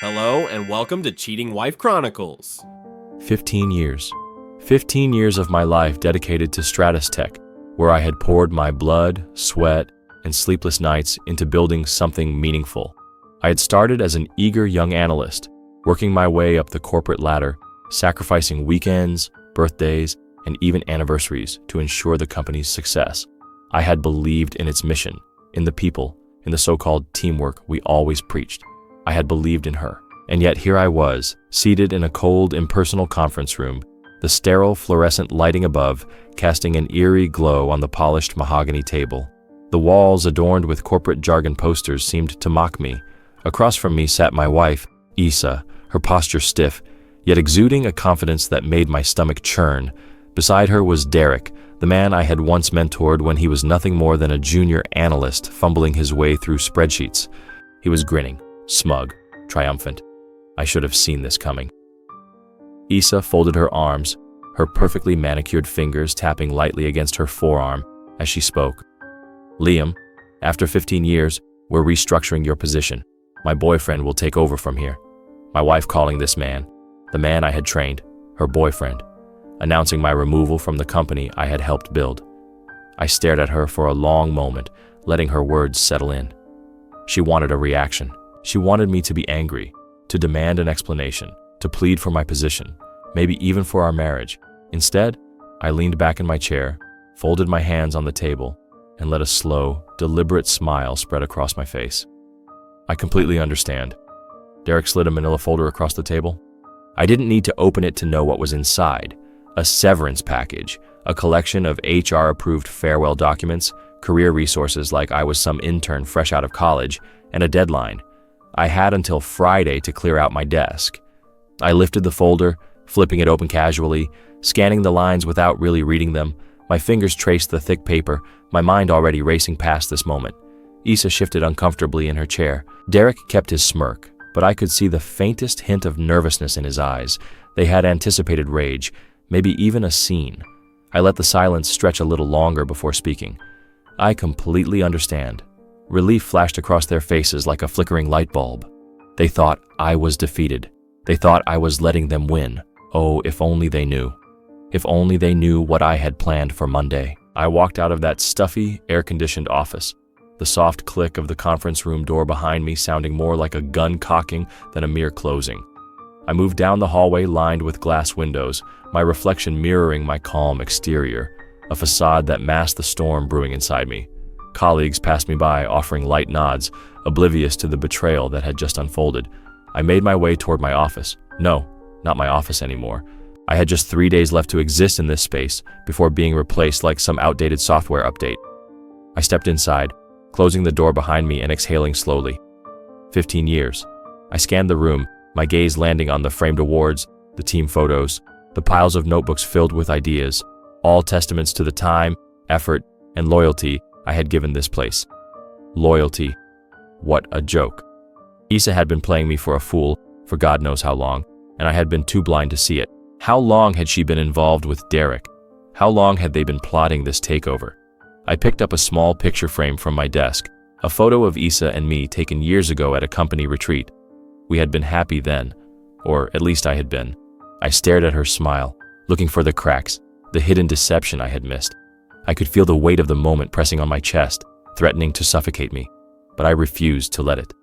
Hello and welcome to Cheating Wife Chronicles. 15 years. 15 years of my life dedicated to StratosTech, where I had poured my blood, sweat, and sleepless nights into building something meaningful. I had started as an eager young analyst, working my way up the corporate ladder, sacrificing weekends, birthdays, and even anniversaries to ensure the company's success. I had believed in its mission, in the people, in the so-called teamwork we always preached. I had believed in her. And yet here I was, seated in a cold, impersonal conference room, the sterile fluorescent lighting above casting an eerie glow on the polished mahogany table. The walls adorned with corporate jargon posters seemed to mock me. Across from me sat my wife, Isa, her posture stiff, yet exuding a confidence that made my stomach churn. Beside her was Derek, the man I had once mentored when he was nothing more than a junior analyst fumbling his way through spreadsheets. He was grinning, smug, triumphant. I should have seen this coming. Isa folded her arms, her perfectly manicured fingers tapping lightly against her forearm as she spoke. Liam, after 15 years, we're restructuring your position. My boyfriend will take over from here. My wife calling this man, the man I had trained, her boyfriend, announcing my removal from the company I had helped build. I stared at her for a long moment, letting her words settle in. She wanted a reaction. She wanted me to be angry, to demand an explanation, to plead for my position, maybe even for our marriage. Instead, I leaned back in my chair, folded my hands on the table, and let a slow, deliberate smile spread across my face. I completely understand. Derek slid a manila folder across the table. I didn't need to open it to know what was inside. A severance package, a collection of HR-approved farewell documents, career resources like I was some intern fresh out of college, and a deadline. I had until Friday to clear out my desk. I lifted the folder, flipping it open casually, scanning the lines without really reading them. My fingers traced the thick paper, my mind already racing past this moment. Isa shifted uncomfortably in her chair. Derek kept his smirk, but I could see the faintest hint of nervousness in his eyes. They had anticipated rage, maybe even a scene. I let the silence stretch a little longer before speaking. I completely understand. Relief flashed across their faces like a flickering light bulb. They thought I was defeated. They thought I was letting them win. Oh, if only they knew. If only they knew what I had planned for Monday. I walked out of that stuffy, air-conditioned office, the soft click of the conference room door behind me sounding more like a gun cocking than a mere closing. I moved down the hallway lined with glass windows, my reflection mirroring my calm exterior, a facade that masked the storm brewing inside me. Colleagues passed me by, offering light nods, oblivious to the betrayal that had just unfolded. I made my way toward my office. No, not my office anymore. I had just 3 days left to exist in this space before being replaced like some outdated software update. I stepped inside, closing the door behind me and exhaling slowly. 15 years. I scanned the room, my gaze landing on the framed awards, the team photos, the piles of notebooks filled with ideas, all testaments to the time, effort, and loyalty I had given this place. Loyalty. What a joke. Isa had been playing me for a fool for God knows how long, and I had been too blind to see it. How long had she been involved with Derek? How long had they been plotting this takeover? I picked up a small picture frame from my desk, a photo of Isa and me taken years ago at a company retreat. We had been happy then, or at least I had been. I stared at her smile, looking for the cracks, the hidden deception I had missed. I could feel the weight of the moment pressing on my chest, threatening to suffocate me, but I refused to let it.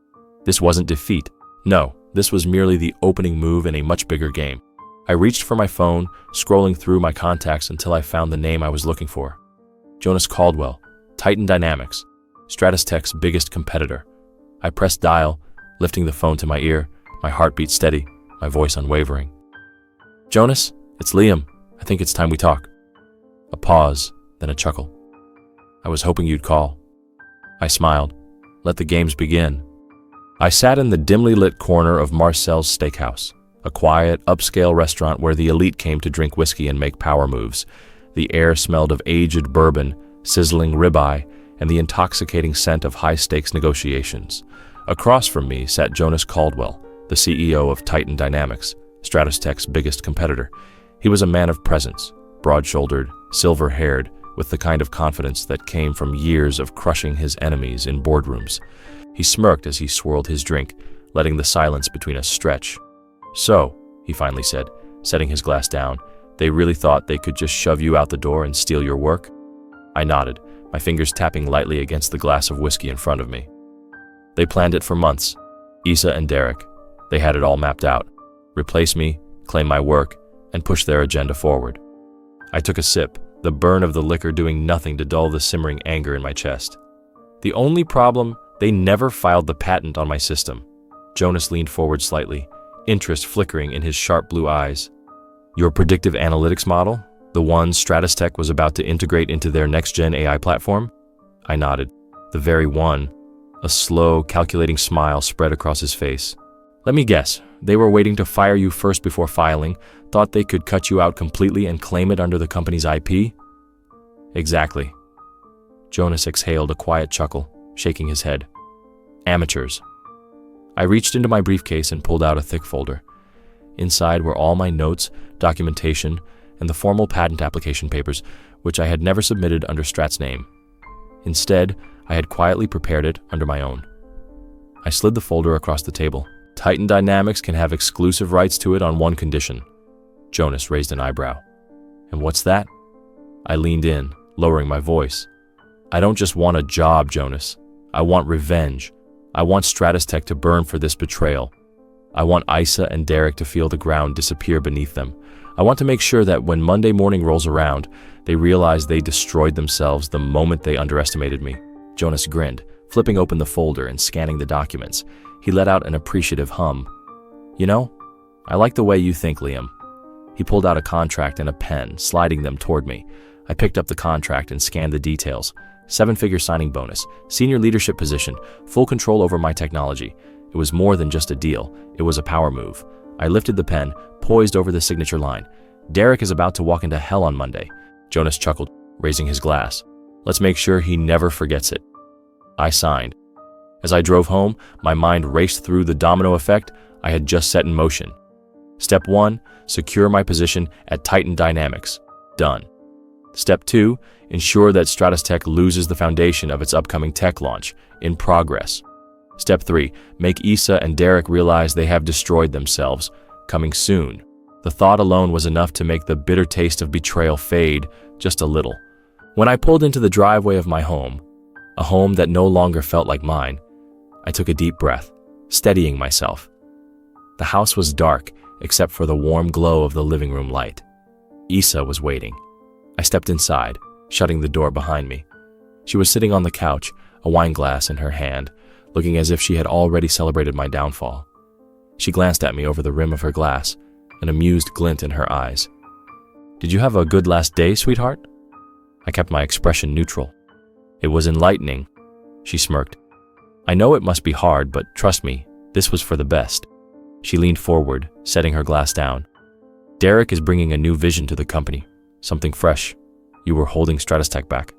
This wasn't defeat. No, this was merely the opening move in a much bigger game. I reached for my phone, scrolling through my contacts until I found the name I was looking for. Jonas Caldwell, Titan Dynamics, StratosTech's biggest competitor. I pressed dial, lifting the phone to my ear, my heartbeat steady, my voice unwavering. Jonas, it's Liam. I think it's time we talk. A pause, then a chuckle. I was hoping you'd call. I smiled. Let the games begin. I sat in the dimly lit corner of Marcel's Steakhouse, a quiet, upscale restaurant where the elite came to drink whiskey and make power moves. The air smelled of aged bourbon, sizzling ribeye, and the intoxicating scent of high-stakes negotiations. Across from me sat Jonas Caldwell, the CEO of Titan Dynamics, StratosTech's biggest competitor. He was a man of presence, broad-shouldered, silver-haired, with the kind of confidence that came from years of crushing his enemies in boardrooms. He smirked as he swirled his drink, letting the silence between us stretch. "So," he finally said, setting his glass down, "they really thought they could just shove you out the door and steal your work?" I nodded, my fingers tapping lightly against the glass of whiskey in front of me. "They planned it for months. Issa and Derek. They had it all mapped out. Replace me, claim my work, and push their agenda forward." I took a sip, the burn of the liquor doing nothing to dull the simmering anger in my chest. "The only problem, they never filed the patent on my system." Jonas leaned forward slightly, interest flickering in his sharp blue eyes. "Your predictive analytics model? The one StratosTech was about to integrate into their next-gen AI platform?" I nodded. "The very one." A slow, calculating smile spread across his face. "Let me guess, they were waiting to fire you first before filing, thought they could cut you out completely and claim it under the company's IP?" "Exactly." Jonas exhaled a quiet chuckle, shaking his head. "Amateurs." I reached into my briefcase and pulled out a thick folder. Inside were all my notes, documentation, and the formal patent application papers, which I had never submitted under Strat's name. Instead, I had quietly prepared it under my own. I slid the folder across the table. "Titan Dynamics can have exclusive rights to it on one condition." Jonas raised an eyebrow. "And what's that?" I leaned in, lowering my voice. "I don't just want a job, Jonas. I want revenge. I want StratosTech to burn for this betrayal. I want Issa and Derek to feel the ground disappear beneath them. I want to make sure that when Monday morning rolls around, they realize they destroyed themselves the moment they underestimated me." Jonas grinned, flipping open the folder and scanning the documents. He let out an appreciative hum. "You know, I like the way you think, Liam." He pulled out a contract and a pen, sliding them toward me. I picked up the contract and scanned the details. 7-figure signing bonus, senior leadership position, full control over my technology. It was more than just a deal. It was a power move. I lifted the pen, poised over the signature line. "Derek is about to walk into hell on Monday." Jonas chuckled, raising his glass. "Let's make sure he never forgets it." I signed. As I drove home, my mind raced through the domino effect I had just set in motion. Step 1, secure my position at Titan Dynamics. Done. Step 2, ensure that StratosTech loses the foundation of its upcoming tech launch. In progress. Step 3, make Issa and Derek realize they have destroyed themselves. Coming soon. The thought alone was enough to make the bitter taste of betrayal fade just a little. When I pulled into the driveway of my home, a home that no longer felt like mine, I took a deep breath, steadying myself. The house was dark, except for the warm glow of the living room light. Issa was waiting. I stepped inside, shutting the door behind me. She was sitting on the couch, a wine glass in her hand, looking as if she had already celebrated my downfall. She glanced at me over the rim of her glass, an amused glint in her eyes. "Did you have a good last day, sweetheart?" I kept my expression neutral. "It was enlightening," she smirked. "I know it must be hard, but trust me, this was for the best." She leaned forward, setting her glass down. "Derek is bringing a new vision to the company, something fresh. You were holding StratosTech back."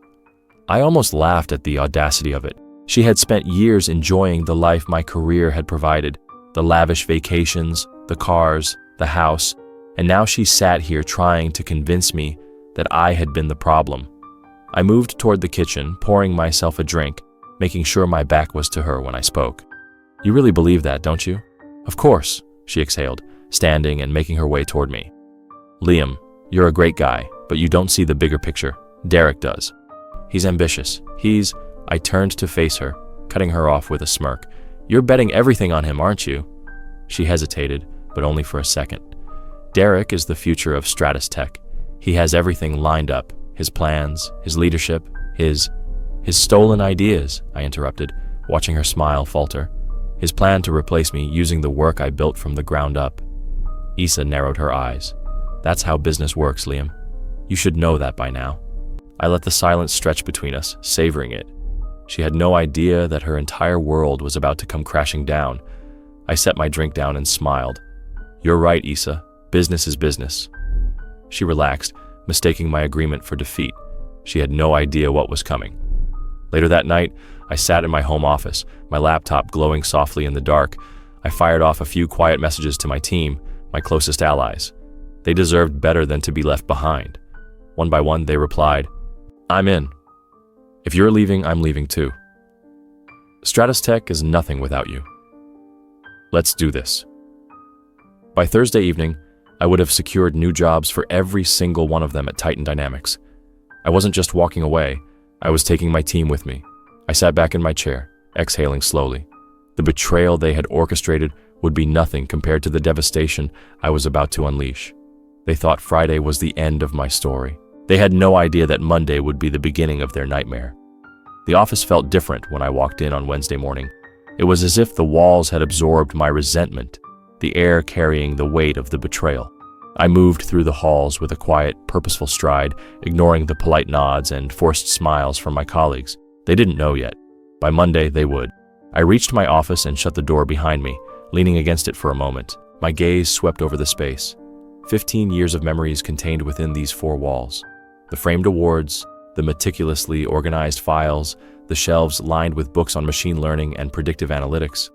I almost laughed at the audacity of it. She had spent years enjoying the life my career had provided, the lavish vacations, the cars, the house, and now she sat here trying to convince me that I had been the problem. I moved toward the kitchen, pouring myself a drink, making sure my back was to her when I spoke. "You really believe that, don't you?" "Of course," she exhaled, standing and making her way toward me. "Liam, you're a great guy, but you don't see the bigger picture. Derek does. He's ambitious. I turned to face her, cutting her off with a smirk. "You're betting everything on him, aren't you?" She hesitated, but only for a second. "Derek is the future of StratosTech. He has everything lined up, his plans, his leadership, his stolen ideas," I interrupted, watching her smile falter. "His plan to replace me using the work I built from the ground up." Issa narrowed her eyes. "That's how business works, Liam. You should know that by now." I let the silence stretch between us, savoring it. She had no idea that her entire world was about to come crashing down. I set my drink down and smiled. "You're right, Issa. Business is business." She relaxed, mistaking my agreement for defeat. She had no idea what was coming. Later that night, I sat in my home office, my laptop glowing softly in the dark. I fired off a few quiet messages to my team, my closest allies. They deserved better than to be left behind. One by one, they replied, "I'm in. If you're leaving, I'm leaving too. StratosTech is nothing without you." Let's do this. By Thursday evening, I would have secured new jobs for every single one of them at Titan Dynamics. I wasn't just walking away, I was taking my team with me. I sat back in my chair, exhaling slowly. The betrayal they had orchestrated would be nothing compared to the devastation I was about to unleash. They thought Friday was the end of my story. They had no idea that Monday would be the beginning of their nightmare. The office felt different when I walked in on Wednesday morning. It was as if the walls had absorbed my resentment, the air carrying the weight of the betrayal. I moved through the halls with a quiet, purposeful stride, ignoring the polite nods and forced smiles from my colleagues. They didn't know yet. By Monday, they would. I reached my office and shut the door behind me, leaning against it for a moment. My gaze swept over the space. 15 years of memories contained within these four walls. The framed awards, the meticulously organized files, the shelves lined with books on machine learning and predictive analytics.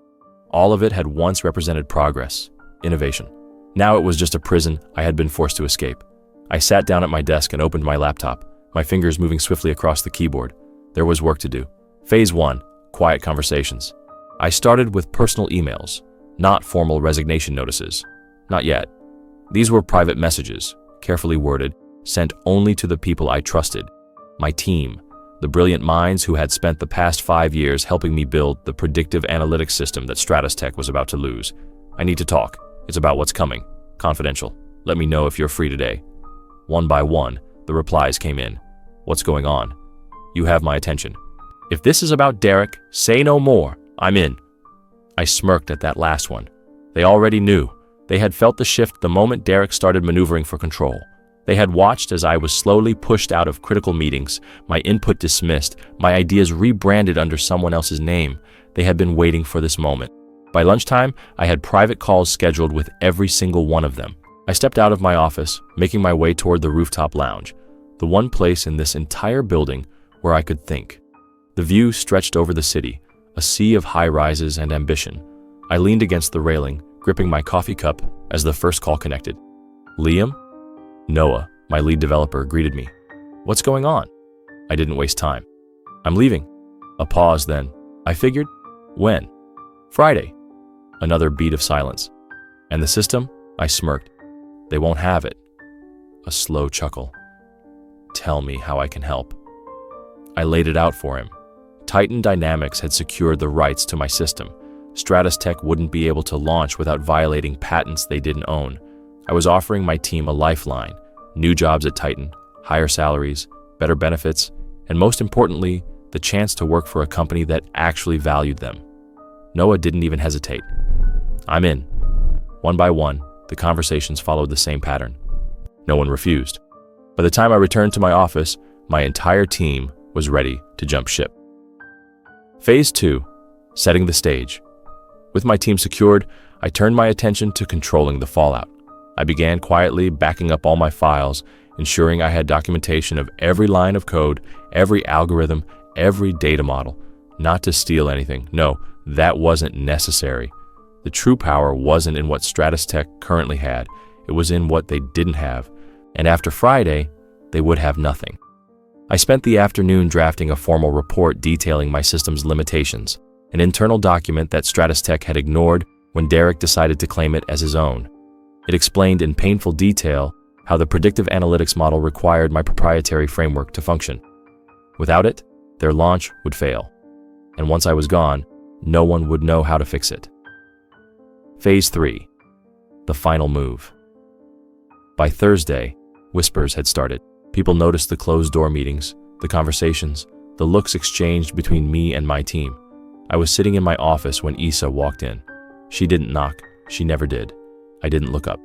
All of it had once represented progress, innovation. Now it was just a prison I had been forced to escape. I sat down at my desk and opened my laptop, my fingers moving swiftly across the keyboard. There was work to do. Phase 1, quiet conversations. I started with personal emails, not formal resignation notices. Not yet. These were private messages, carefully worded, sent only to the people I trusted. My team, the brilliant minds who had spent the past 5 years helping me build the predictive analytics system that StratosTech was about to lose. I need to talk. It's about what's coming. Confidential. Let me know if you're free today. One by one, the replies came in. What's going on? You have my attention. If this is about Derek, say no more. I'm in. I smirked at that last one. They already knew. They had felt the shift the moment Derek started maneuvering for control. They had watched as I was slowly pushed out of critical meetings, my input dismissed, my ideas rebranded under someone else's name. They had been waiting for this moment. By lunchtime, I had private calls scheduled with every single one of them. I stepped out of my office, making my way toward the rooftop lounge, the one place in this entire building where I could think. The view stretched over the city, a sea of high-rises and ambition. I leaned against the railing, gripping my coffee cup as the first call connected. Liam? Noah, my lead developer, greeted me. What's going on? I didn't waste time. I'm leaving. A pause then. I figured, when? Friday. Another beat of silence. And the system? I smirked. They won't have it. A slow chuckle. Tell me how I can help. I laid it out for him. Titan Dynamics had secured the rights to my system. StratosTech wouldn't be able to launch without violating patents they didn't own. I was offering my team a lifeline, new jobs at Titan, higher salaries, better benefits, and most importantly, the chance to work for a company that actually valued them. Noah didn't even hesitate. I'm in. One by one, the conversations followed the same pattern. No one refused. By the time I returned to my office, my entire team was ready to jump ship. Phase 2, setting the stage. With my team secured, I turned my attention to controlling the fallout. I began quietly backing up all my files, ensuring I had documentation of every line of code, every algorithm, every data model. Not to steal anything. No, that wasn't necessary. The true power wasn't in what StratosTech currently had. It was in what they didn't have. And after Friday, they would have nothing. I spent the afternoon drafting a formal report detailing my system's limitations, an internal document that StratosTech had ignored when Derek decided to claim it as his own. It explained in painful detail how the predictive analytics model required my proprietary framework to function. Without it, their launch would fail. And once I was gone, no one would know how to fix it. Phase 3, the final move. By Thursday, whispers had started. People noticed the closed-door meetings, the conversations, the looks exchanged between me and my team. I was sitting in my office when Issa walked in. She didn't knock. She never did. I didn't look up.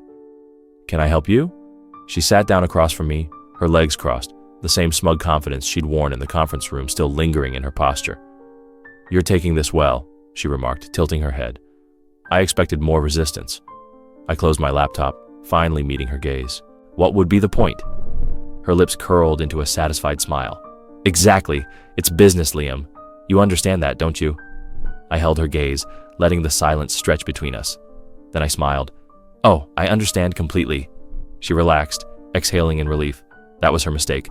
Can I help you? She sat down across from me, her legs crossed, the same smug confidence she'd worn in the conference room still lingering in her posture. You're taking this well, she remarked, tilting her head. I expected more resistance. I closed my laptop, finally meeting her gaze. What would be the point? Her lips curled into a satisfied smile. Exactly. It's business, Liam. You understand that, don't you? I held her gaze, letting the silence stretch between us. Then I smiled. Oh, I understand completely. She relaxed, exhaling in relief. That was her mistake.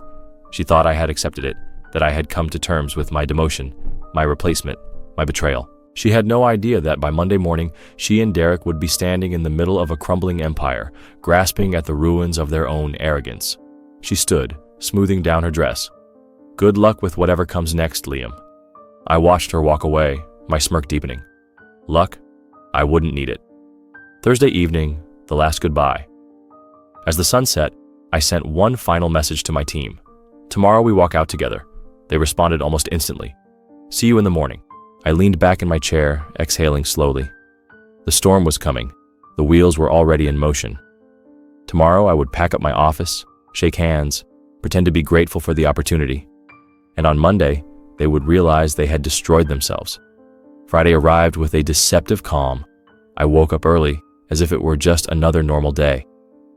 She thought I had accepted it, that I had come to terms with my demotion, my replacement, my betrayal. She had no idea that by Monday morning, she and Derek would be standing in the middle of a crumbling empire, grasping at the ruins of their own arrogance. She stood, smoothing down her dress. "Good luck with whatever comes next, Liam." I watched her walk away, my smirk deepening. Luck? I wouldn't need it. Thursday evening, the last goodbye. As the sun set, I sent one final message to my team. "Tomorrow we walk out together." They responded almost instantly. "See you in the morning." I leaned back in my chair, exhaling slowly. The storm was coming. The wheels were already in motion. Tomorrow I would pack up my office, shake hands, pretend to be grateful for the opportunity. And on Monday, they would realize they had destroyed themselves. Friday arrived with a deceptive calm. I woke up early, as if it were just another normal day.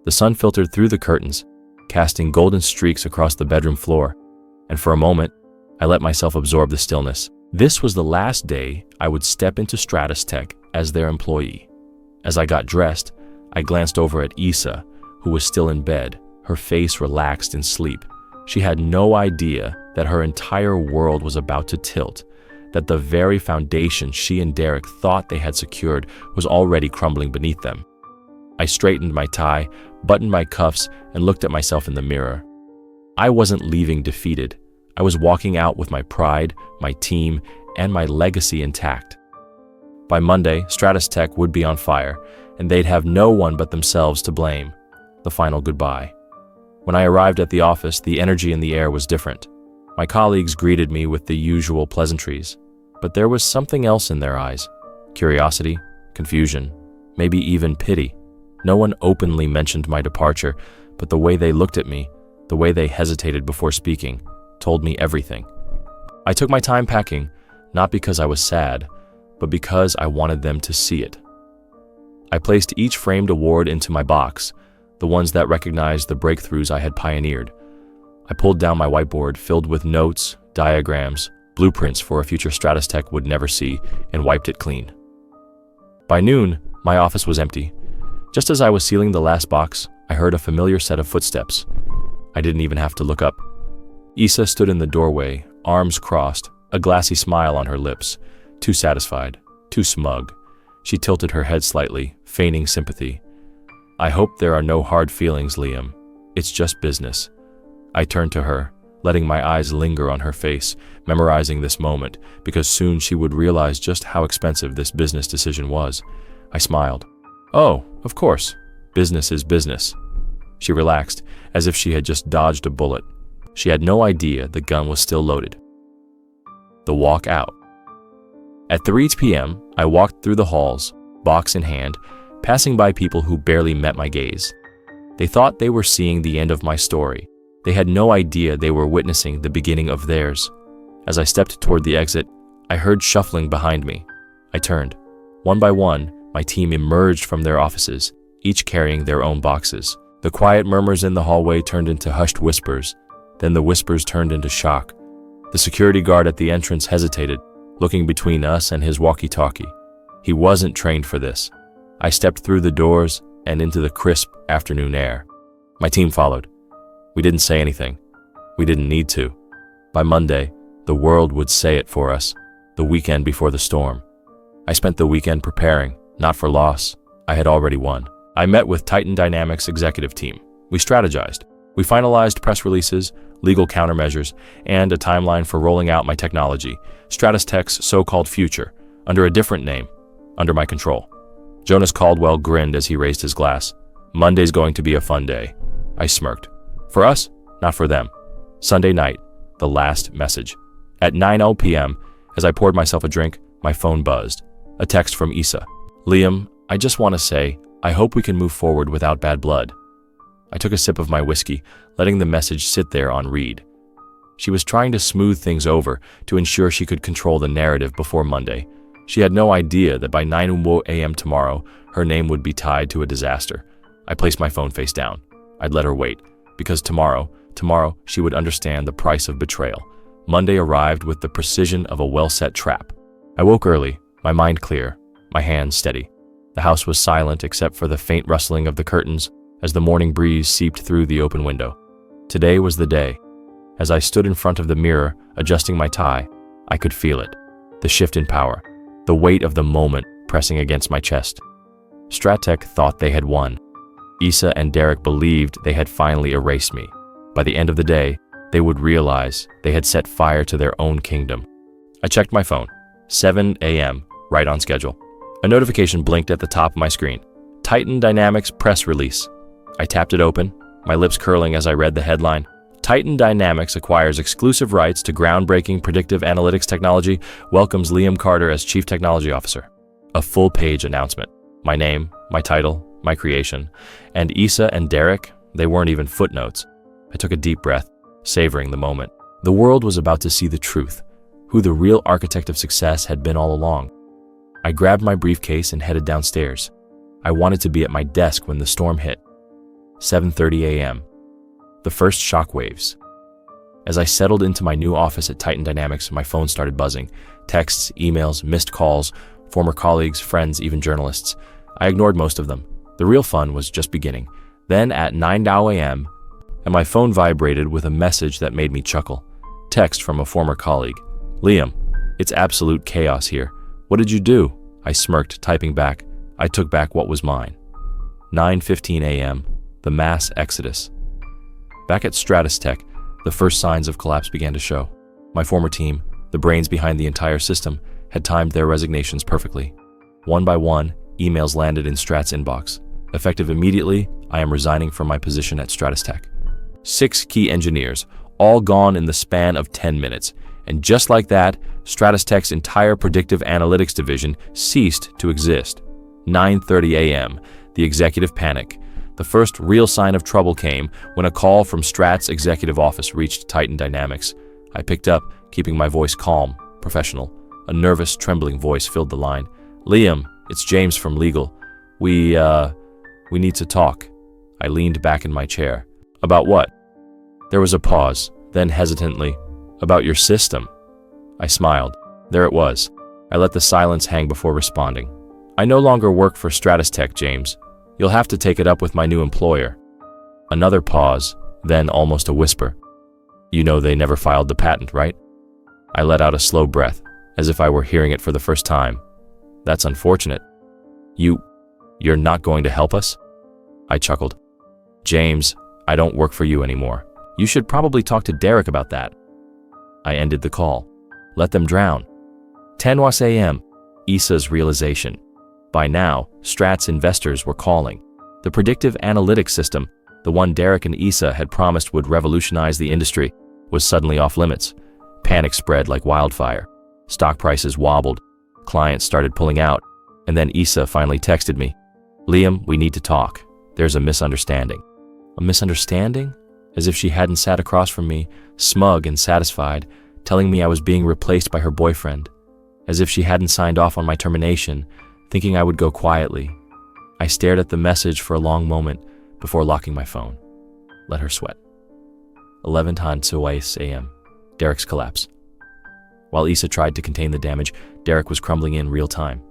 The sun filtered through the curtains, casting golden streaks across the bedroom floor, and for a moment, I let myself absorb the stillness. This was the last day I would step into StratosTech as their employee. As I got dressed, I glanced over at Issa, who was still in bed, her face relaxed in sleep. She had no idea that her entire world was about to tilt, that the very foundation she and Derek thought they had secured was already crumbling beneath them. I straightened my tie, buttoned my cuffs, and looked at myself in the mirror. I wasn't leaving defeated. I was walking out with my pride, my team, and my legacy intact. By Monday, StratosTech would be on fire, and they'd have no one but themselves to blame. The final goodbye. When I arrived at the office, the energy in the air was different. My colleagues greeted me with the usual pleasantries, but there was something else in their eyes. Curiosity, confusion, maybe even pity. No one openly mentioned my departure, but the way they looked at me, the way they hesitated before speaking, told me everything. I took my time packing, not because I was sad, but because I wanted them to see it. I placed each framed award into my box, the ones that recognized the breakthroughs I had pioneered. I pulled down my whiteboard filled with notes, diagrams, blueprints for a future StratosTech would never see, and wiped it clean. By noon, my office was empty. Just as I was sealing the last box, I heard a familiar set of footsteps. I didn't even have to look up. Issa stood in the doorway, arms crossed, a glassy smile on her lips, too satisfied, too smug. She tilted her head slightly, feigning sympathy. "I hope there are no hard feelings, Liam. It's just business." I turned to her, letting my eyes linger on her face, memorizing this moment, because soon she would realize just how expensive this business decision was. I smiled. "Oh, of course. Business is business." She relaxed, as if she had just dodged a bullet. She had no idea the gun was still loaded. The walk out. At 3 p.m., I walked through the halls, box in hand, passing by people who barely met my gaze. They thought they were seeing the end of my story. They had no idea they were witnessing the beginning of theirs. As I stepped toward the exit, I heard shuffling behind me. I turned. One by one, my team emerged from their offices, each carrying their own boxes. The quiet murmurs in the hallway turned into hushed whispers. Then the whispers turned into shock. The security guard at the entrance hesitated, looking between us and his walkie-talkie. He wasn't trained for this. I stepped through the doors and into the crisp afternoon air. My team followed. We didn't say anything. We didn't need to. By Monday, the world would say it for us, the weekend before the storm. I spent the weekend preparing, not for loss. I had already won. I met with Titan Dynamics' executive team. We strategized. We finalized press releases, legal countermeasures, and a timeline for rolling out my technology, StratosTech's so-called future, under a different name, under my control. Jonas Caldwell grinned as he raised his glass. "Monday's going to be a fun day." I smirked. For us, not for them. Sunday night, the last message. At 9:00 p.m., as I poured myself a drink, my phone buzzed. A text from Issa. "Liam, I just want to say, I hope we can move forward without bad blood." I took a sip of my whiskey, letting the message sit there on read. She was trying to smooth things over to ensure she could control the narrative before Monday. She had no idea that by 9 a.m. tomorrow, her name would be tied to a disaster. I placed my phone face down. I'd let her wait, because tomorrow, she would understand the price of betrayal. Monday arrived with the precision of a well-set trap. I woke early, my mind clear, my hands steady. The house was silent except for the faint rustling of the curtains as the morning breeze seeped through the open window. Today was the day. As I stood in front of the mirror, adjusting my tie, I could feel it. The shift in power. the weight of the moment pressing against my chest. StratosTech thought they had won. Issa and Derek believed they had finally erased me. By the end of the day, they would realize they had set fire to their own kingdom. I checked my phone. 7 a.m., right on schedule. A notification blinked at the top of my screen. Titan Dynamics press release. I tapped it open, my lips curling as I read the headline. Titan Dynamics acquires exclusive rights to groundbreaking predictive analytics technology, welcomes Liam Carter as Chief Technology Officer. A full-page announcement. My name, my title, my creation. And Issa and Derek, they weren't even footnotes. I took a deep breath, savoring the moment. The world was about to see the truth, who the real architect of success had been all along. I grabbed my briefcase and headed downstairs. I wanted to be at my desk when the storm hit. 7:30 a.m. The first shockwaves. As I settled into my new office at Titan Dynamics, my phone started buzzing. Texts, emails, missed calls, former colleagues, friends, even journalists. I ignored most of them. The real fun was just beginning. Then at 9 a.m., and my phone vibrated with a message that made me chuckle. Text from a former colleague. Liam, it's absolute chaos here. What did you do? I smirked, typing back. I took back what was mine. 9:15 a.m., the mass exodus. Back at StratosTech, the first signs of collapse began to show. My former team, the brains behind the entire system, had timed their resignations perfectly. One by one, emails landed in Strat's inbox. Effective immediately, I am resigning from my position at StratosTech. 6 key engineers, all gone in the span of 10 minutes. And just like that, StratosTech's entire predictive analytics division ceased to exist. 9:30 a.m., the executive panic. The first real sign of trouble came when a call from Strat's executive office reached Titan Dynamics. I picked up, keeping my voice calm, professional. A nervous, trembling voice filled the line. Liam, it's James from legal. We need to talk. I leaned back in my chair. About what? There was a pause, then hesitantly. About your system. I smiled. There it was. I let the silence hang before responding. I no longer work for StratosTech, James. You'll have to take it up with my new employer. Another pause, then almost a whisper. You know they never filed the patent, right? I let out a slow breath, as if I were hearing it for the first time. That's unfortunate. You're not going to help us? I chuckled. James, I don't work for you anymore. You should probably talk to Derek about that. I ended the call. Let them drown. 10 a.m. Issa's realization. By now, Strat's investors were calling. The predictive analytics system, the one Derek and Issa had promised would revolutionize the industry, was suddenly off limits. Panic spread like wildfire. Stock prices wobbled. Clients started pulling out. And then Issa finally texted me. Liam, we need to talk. There's a misunderstanding. A misunderstanding? As if she hadn't sat across from me, smug and satisfied, telling me I was being replaced by her boyfriend. As if she hadn't signed off on my termination, thinking I would go quietly. I stared at the message for a long moment before locking my phone. Let her sweat. 11 a.m. Derek's collapse. While Issa tried to contain the damage, Derek was crumbling in real time.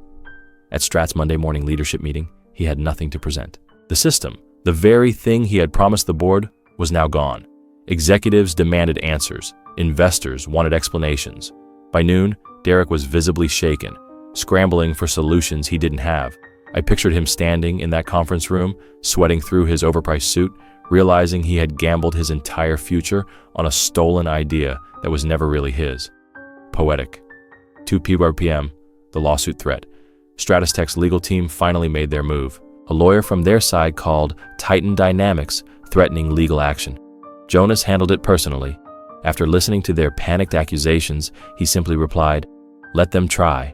At Strat's Monday morning leadership meeting, he had nothing to present. The system, the very thing he had promised the board, was now gone. Executives demanded answers. Investors wanted explanations. By noon, Derek was visibly shaken, scrambling for solutions he didn't have. I pictured him standing in that conference room, sweating through his overpriced suit, realizing he had gambled his entire future on a stolen idea that was never really his. Poetic. 2 p.m., the lawsuit threat. StratosTech's legal team finally made their move. A lawyer from their side called Titan Dynamics, threatening legal action. Jonas handled it personally. After listening to their panicked accusations, he simply replied, "Let them try."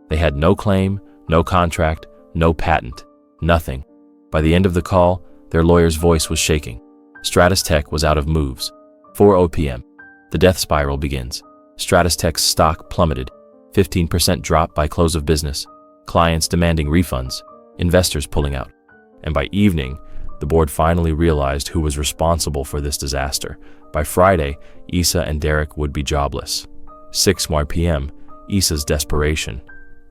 They had no claim, no contract, no patent, nothing. By the end of the call, their lawyer's voice was shaking. StratosTech was out of moves. 4 p.m. The death spiral begins. StratosTech's stock plummeted, 15% drop by close of business, clients demanding refunds, investors pulling out. And by evening, the board finally realized who was responsible for this disaster. By Friday, Issa and Derek would be jobless. 6 p.m., Issa's desperation.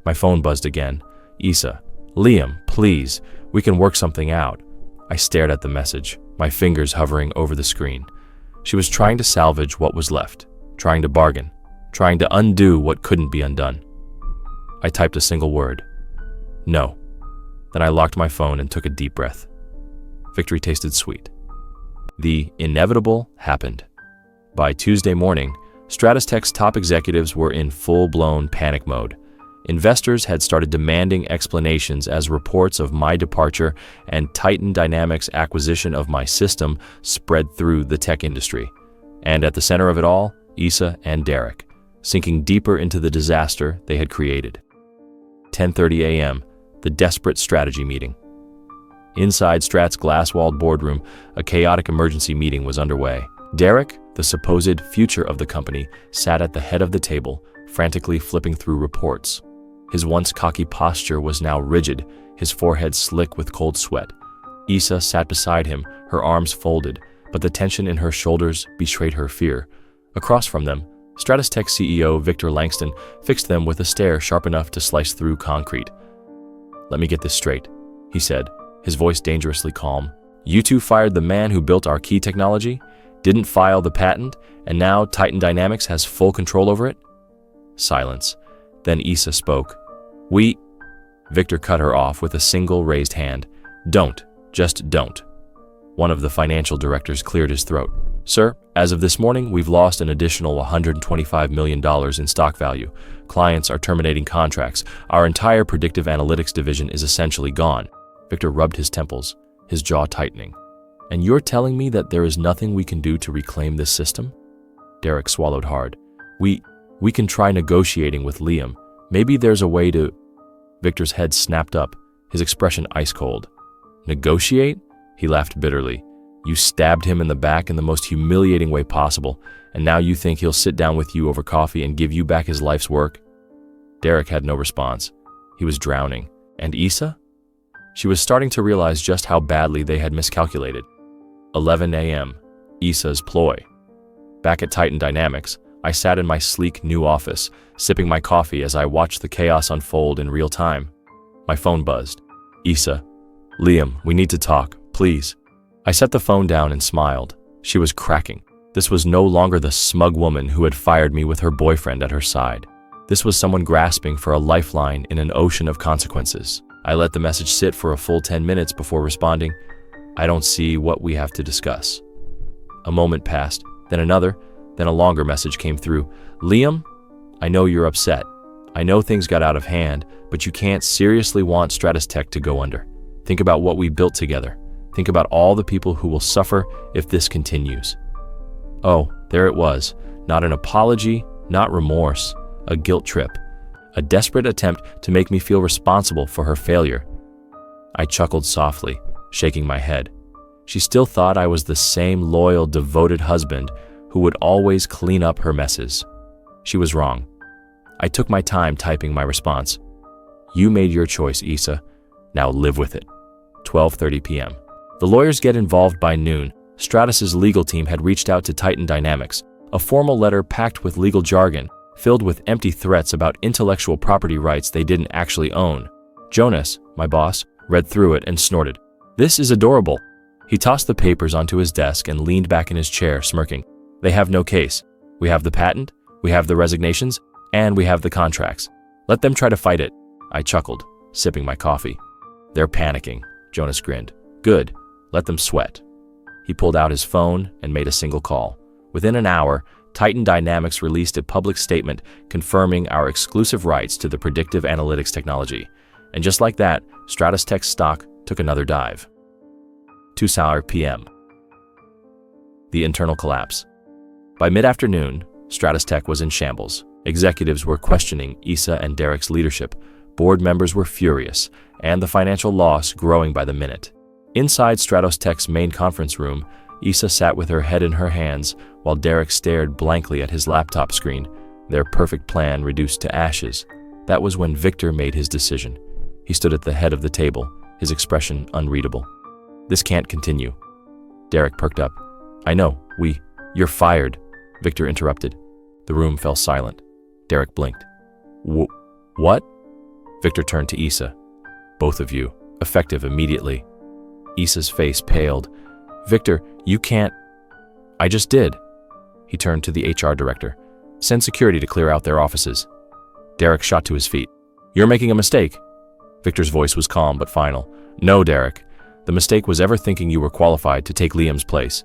My phone buzzed again. Issa, Liam, please, we can work something out. I stared at the message, my fingers hovering over the screen. She was trying to salvage what was left, trying to bargain, trying to undo what couldn't be undone. I typed a single word. No. Then I locked my phone and took a deep breath. Victory tasted sweet. The inevitable happened. By Tuesday morning, StratosTech's top executives were in full-blown panic mode. Investors had started demanding explanations as reports of my departure and Titan Dynamics' acquisition of my system spread through the tech industry. And at the center of it all, Issa and Derek, sinking deeper into the disaster they had created. 10:30 a.m., the desperate strategy meeting. Inside Strat's glass-walled boardroom, a chaotic emergency meeting was underway. Derek, the supposed future of the company, sat at the head of the table, frantically flipping through reports. His once cocky posture was now rigid, his forehead slick with cold sweat. Issa sat beside him, her arms folded, but the tension in her shoulders betrayed her fear. Across from them, StratosTech CEO Victor Langston fixed them with a stare sharp enough to slice through concrete. "Let me get this straight," he said, his voice dangerously calm. "You two fired the man who built our key technology, didn't file the patent, and now Titan Dynamics has full control over it?" Silence. Then Issa spoke. Victor cut her off with a single raised hand. "Don't. Just don't." One of the financial directors cleared his throat. "Sir, as of this morning, we've lost an additional $125 million in stock value. Clients are terminating contracts. Our entire predictive analytics division is essentially gone." Victor rubbed his temples, his jaw tightening. "And you're telling me that there is nothing we can do to reclaim this system?" Derek swallowed hard. We can try negotiating with Liam. Maybe there's a way to..." Victor's head snapped up, his expression ice cold. "Negotiate?" He laughed bitterly. "You stabbed him in the back in the most humiliating way possible, and now you think he'll sit down with you over coffee and give you back his life's work?" Derek had no response. He was drowning. And Issa? She was starting to realize just how badly they had miscalculated. 11 a.m. Issa's ploy. Back at Titan Dynamics, I sat in my sleek new office, sipping my coffee as I watched the chaos unfold in real time. My phone buzzed. "Issa. Liam, we need to talk, please." I set the phone down and smiled. She was cracking. This was no longer the smug woman who had fired me with her boyfriend at her side. This was someone grasping for a lifeline in an ocean of consequences. I let the message sit for a full 10 minutes before responding, "I don't see what we have to discuss." A moment passed, then another, then a longer message came through. "Liam, I know you're upset. I know things got out of hand, but you can't seriously want StratosTech to go under. Think about what we built together. Think about all the people who will suffer if this continues." Oh, there it was. Not an apology, not remorse, a guilt trip. A desperate attempt to make me feel responsible for her failure. I chuckled softly, shaking my head. She still thought I was the same loyal, devoted husband who would always clean up her messes. She was wrong. I took my time typing my response. "You made your choice, Issa. Now live with it." 12:30 p.m. The lawyers get involved by noon. Stratos' legal team had reached out to Titan Dynamics, a formal letter packed with legal jargon, filled with empty threats about intellectual property rights they didn't actually own. Jonas, my boss, read through it and snorted. "This is adorable." He tossed the papers onto his desk and leaned back in his chair, smirking. "They have no case. We have the patent, we have the resignations, and we have the contracts. Let them try to fight it." I chuckled, sipping my coffee. "They're panicking," Jonas grinned. "Good. Let them sweat." He pulled out his phone and made a single call. Within an hour, Titan Dynamics released a public statement confirming our exclusive rights to the predictive analytics technology. And just like that, StratosTech's stock took another dive. 2 p.m. The internal collapse. By mid-afternoon, StratosTech was in shambles. Executives were questioning Issa and Derek's leadership. Board members were furious, and the financial loss growing by the minute. Inside StratosTech's main conference room, Issa sat with her head in her hands while Derek stared blankly at his laptop screen, their perfect plan reduced to ashes. That was when Victor made his decision. He stood at the head of the table, his expression unreadable. "This can't continue." Derek perked up. "I know, you're fired," Victor interrupted. The room fell silent. Derek blinked. What? Victor turned to Issa. "Both of you, effective immediately." Issa's face paled. "Victor, you can't..." "I just did." He turned to the HR director. "Send security to clear out their offices." Derek shot to his feet. You're making a mistake. Victor's voice was calm but final. No, Derek. The mistake was ever thinking you were qualified to take Liam's place.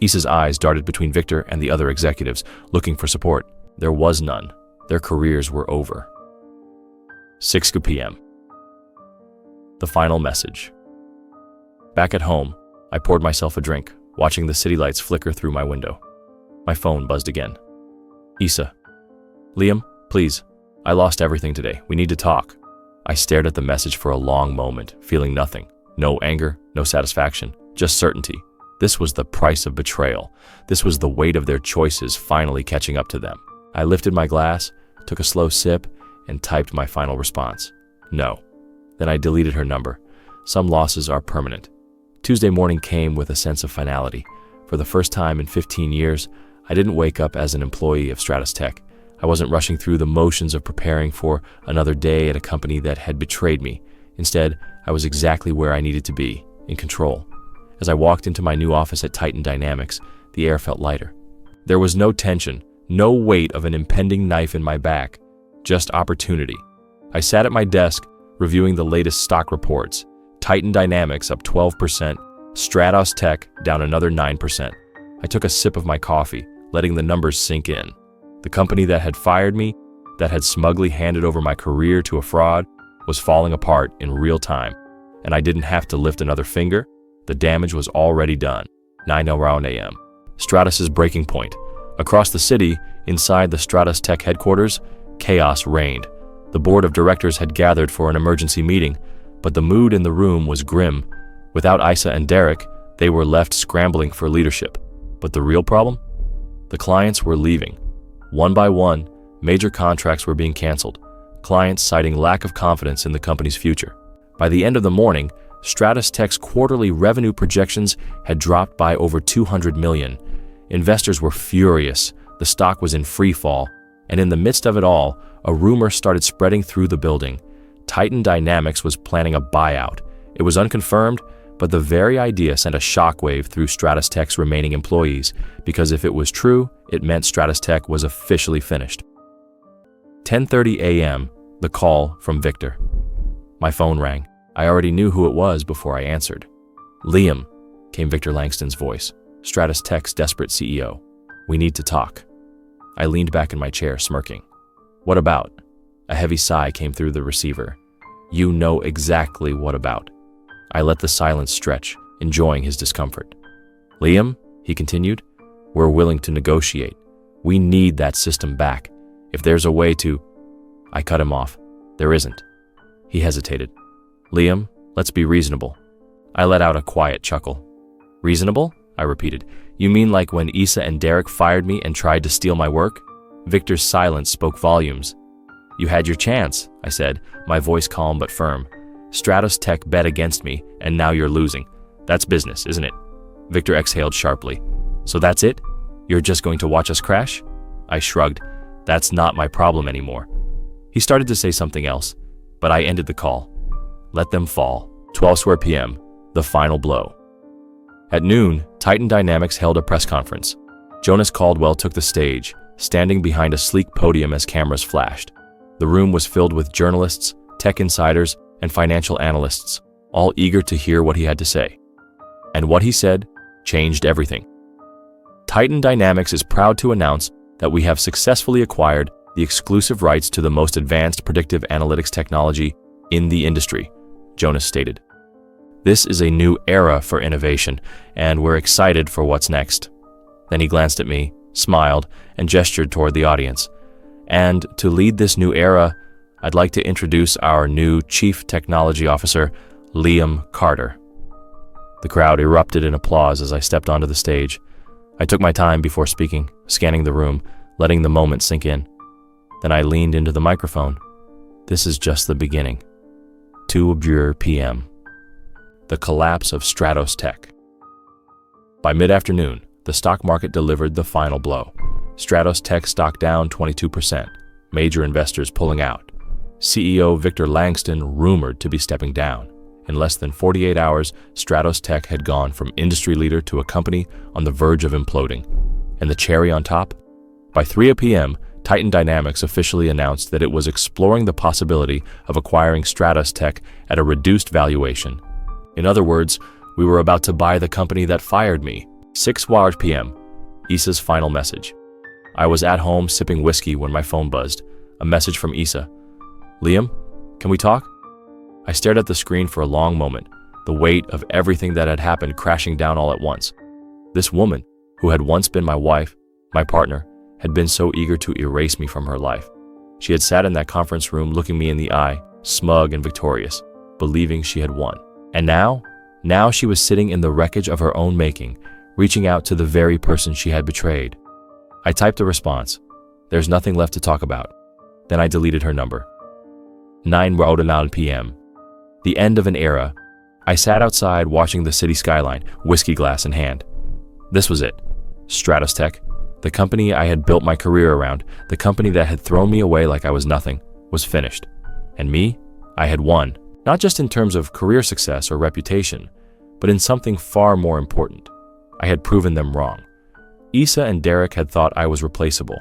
Issa's eyes darted between Victor and the other executives, looking for support. There was none. Their careers were over. 6 p.m. The final message. Back at home, I poured myself a drink, watching the city lights flicker through my window. My phone buzzed again. Issa. Liam, please. I lost everything today. We need to talk. I stared at the message for a long moment, feeling nothing. No anger, no satisfaction, just certainty. This was the price of betrayal. This was the weight of their choices finally catching up to them. I lifted my glass, took a slow sip, and typed my final response. No. Then I deleted her number. Some losses are permanent. Tuesday morning came with a sense of finality. For the first time in 15 years, I didn't wake up as an employee of StratosTech. I wasn't rushing through the motions of preparing for another day at a company that had betrayed me. Instead, I was exactly where I needed to be, in control. As I walked into my new office at Titan Dynamics, the air felt lighter. There was no tension, no weight of an impending knife in my back, just opportunity. I sat at my desk, reviewing the latest stock reports. Titan Dynamics up 12%, StratosTech down another 9%. I took a sip of my coffee, letting the numbers sink in. The company that had fired me, that had smugly handed over my career to a fraud, was falling apart in real time, and I didn't have to lift another finger. The damage was already done. 9:00 a.m. Stratos' breaking point. Across the city, inside the StratosTech headquarters, chaos reigned. The board of directors had gathered for an emergency meeting, but the mood in the room was grim. Without Issa and Derek, they were left scrambling for leadership. But the real problem? The clients were leaving. One by one, major contracts were being canceled, clients citing lack of confidence in the company's future. By the end of the morning, StratosTech's quarterly revenue projections had dropped by over $200 million. Investors were furious. The stock was in free fall. And in the midst of it all, a rumor started spreading through the building. Titan Dynamics was planning a buyout. It was unconfirmed, but the very idea sent a shockwave through StratosTech's remaining employees, because if it was true, it meant StratosTech was officially finished. 10:30 a.m., the call from Victor. My phone rang. I already knew who it was before I answered. Liam, came Victor Langston's voice, StratosTech's desperate CEO. We need to talk. I leaned back in my chair, smirking. What about? A heavy sigh came through the receiver. You know exactly what about. I let the silence stretch, enjoying his discomfort. Liam, he continued, we're willing to negotiate. We need that system back. If there's a way to... I cut him off. There isn't. He hesitated. Liam, let's be reasonable. I let out a quiet chuckle. Reasonable? I repeated. You mean like when Issa and Derek fired me and tried to steal my work? Victor's silence spoke volumes. You had your chance, I said, my voice calm but firm. StratosTech bet against me, and now you're losing. That's business, isn't it? Victor exhaled sharply. So that's it? You're just going to watch us crash? I shrugged. That's not my problem anymore. He started to say something else, but I ended the call. Let them fall. 12 p.m., the final blow. At noon, Titan Dynamics held a press conference. Jonas Caldwell took the stage, standing behind a sleek podium as cameras flashed. The room was filled with journalists, tech insiders, and financial analysts, all eager to hear what he had to say. And what he said changed everything. Titan Dynamics is proud to announce that we have successfully acquired the exclusive rights to the most advanced predictive analytics technology in the industry, Jonas stated. This is a new era for innovation, and we're excited for what's next. Then he glanced at me, smiled, and gestured toward the audience. And to lead this new era, I'd like to introduce our new Chief Technology Officer, Liam Carter. The crowd erupted in applause as I stepped onto the stage. I took my time before speaking, scanning the room, letting the moment sink in. Then I leaned into the microphone. This is just the beginning. 2 p.m. The collapse of StratosTech. By mid-afternoon, the stock market delivered the final blow. StratosTech stock down 22%, major investors pulling out. CEO Victor Langston rumored to be stepping down. In less than 48 hours, StratosTech had gone from industry leader to a company on the verge of imploding. And the cherry on top? By 3 p.m., Titan Dynamics officially announced that it was exploring the possibility of acquiring StratosTech at a reduced valuation. In other words, we were about to buy the company that fired me. 6:00 p.m. Issa's final message. I was at home sipping whiskey when my phone buzzed. A message from Issa. Liam, can we talk? I stared at the screen for a long moment, the weight of everything that had happened crashing down all at once. This woman, who had once been my wife, my partner, had been so eager to erase me from her life. She had sat in that conference room looking me in the eye, smug and victorious, believing she had won. And now she was sitting in the wreckage of her own making, reaching out to the very person she had betrayed. I typed a response. There's nothing left to talk about. Then I deleted her number. 9:00 p.m. The end of an era. I sat outside watching the city skyline, whiskey glass in hand. This was it. StratosTech, the company I had built my career around, the company that had thrown me away like I was nothing, was finished. And me? I had won, not just in terms of career success or reputation, but in something far more important. I had proven them wrong. Issa and Derek had thought I was replaceable,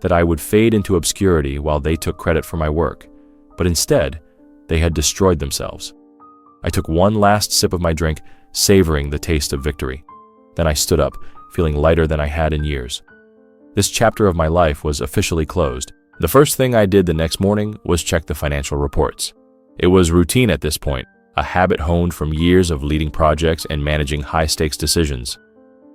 that I would fade into obscurity while they took credit for my work. But instead, they had destroyed themselves. I took one last sip of my drink, savoring the taste of victory. Then I stood up, feeling lighter than I had in years. This chapter of my life was officially closed. The first thing I did the next morning was check the financial reports. It was routine at this point, a habit honed from years of leading projects and managing high-stakes decisions.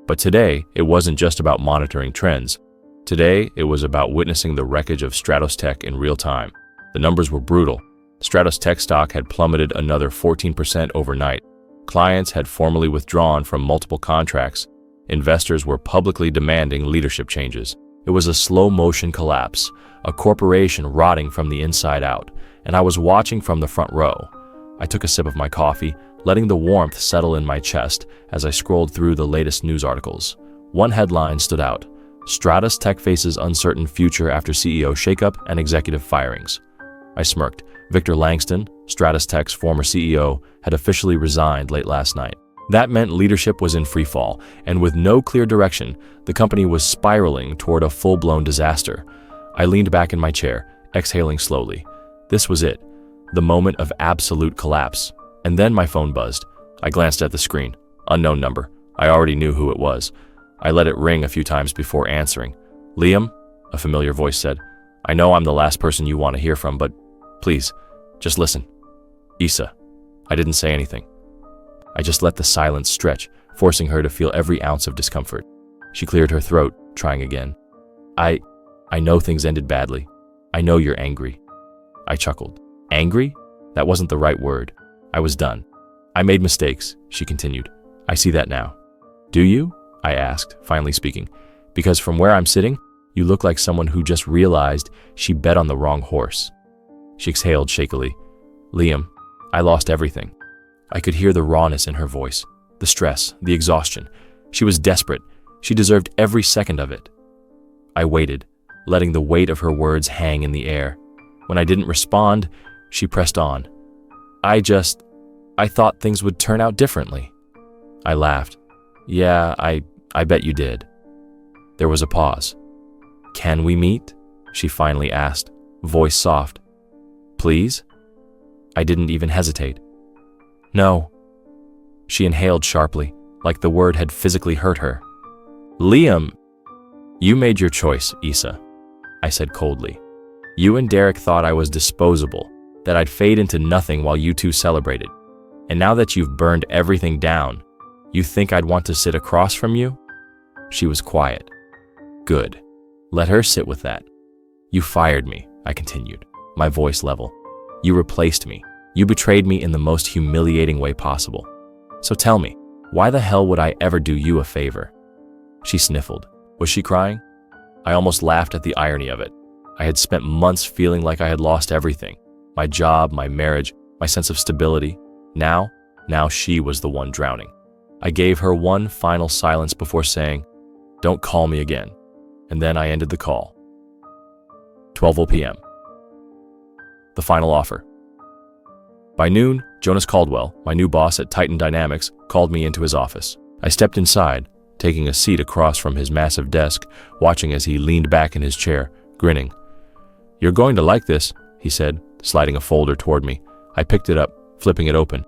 But today, it wasn't just about monitoring trends. Today, it was about witnessing the wreckage of StratosTech in real time. The numbers were brutal. StratosTech stock had plummeted another 14% overnight. Clients had formally withdrawn from multiple contracts. Investors were publicly demanding leadership changes. It was a slow-motion collapse, a corporation rotting from the inside out, and I was watching from the front row. I took a sip of my coffee, letting the warmth settle in my chest as I scrolled through the latest news articles. One headline stood out: StratosTech faces uncertain future after CEO shakeup and executive firings. I smirked. Victor Langston, StratosTech's former CEO, had officially resigned late last night. That meant leadership was in free fall, and with no clear direction, the company was spiraling toward a full-blown disaster. I leaned back in my chair, exhaling slowly. This was it, the moment of absolute collapse. And then my phone buzzed. I glanced at the screen. Unknown number. I already knew who it was. I let it ring a few times before answering. Liam, a familiar voice said. I know I'm the last person you want to hear from, but please, just listen. Issa. I didn't say anything. I just let the silence stretch, forcing her to feel every ounce of discomfort. She cleared her throat, trying again. I know things ended badly. I know you're angry. I chuckled. Angry? That wasn't the right word. I was done. I made mistakes, she continued. I see that now. Do you? I asked, finally speaking. Because from where I'm sitting, you look like someone who just realized she bet on the wrong horse. She exhaled shakily. Liam, I lost everything. I could hear the rawness in her voice, the stress, the exhaustion. She was desperate. She deserved every second of it. I waited, letting the weight of her words hang in the air. When I didn't respond, she pressed on. I thought things would turn out differently. I laughed. Yeah, I bet you did. There was a pause. Can we meet? She finally asked, voice soft. Please? I didn't even hesitate. No. She inhaled sharply, like the word had physically hurt her. Liam, you made your choice, Issa, I said coldly. You and Derek thought I was disposable, that I'd fade into nothing while you two celebrated. And now that you've burned everything down, you think I'd want to sit across from you? She was quiet. Good. Let her sit with that. You fired me, I continued, my voice level. You replaced me. You betrayed me in the most humiliating way possible. So tell me, why the hell would I ever do you a favor? She sniffled. Was she crying? I almost laughed at the irony of it. I had spent months feeling like I had lost everything. My job, my marriage, my sense of stability. Now she was the one drowning. I gave her one final silence before saying, don't call me again. And then I ended the call. 12:00 p.m. The final offer. By noon, Jonas Caldwell, my new boss at Titan Dynamics, called me into his office. I stepped inside, taking a seat across from his massive desk, watching as he leaned back in his chair, grinning. "You're going to like this," he said, sliding a folder toward me. I picked it up, flipping it open.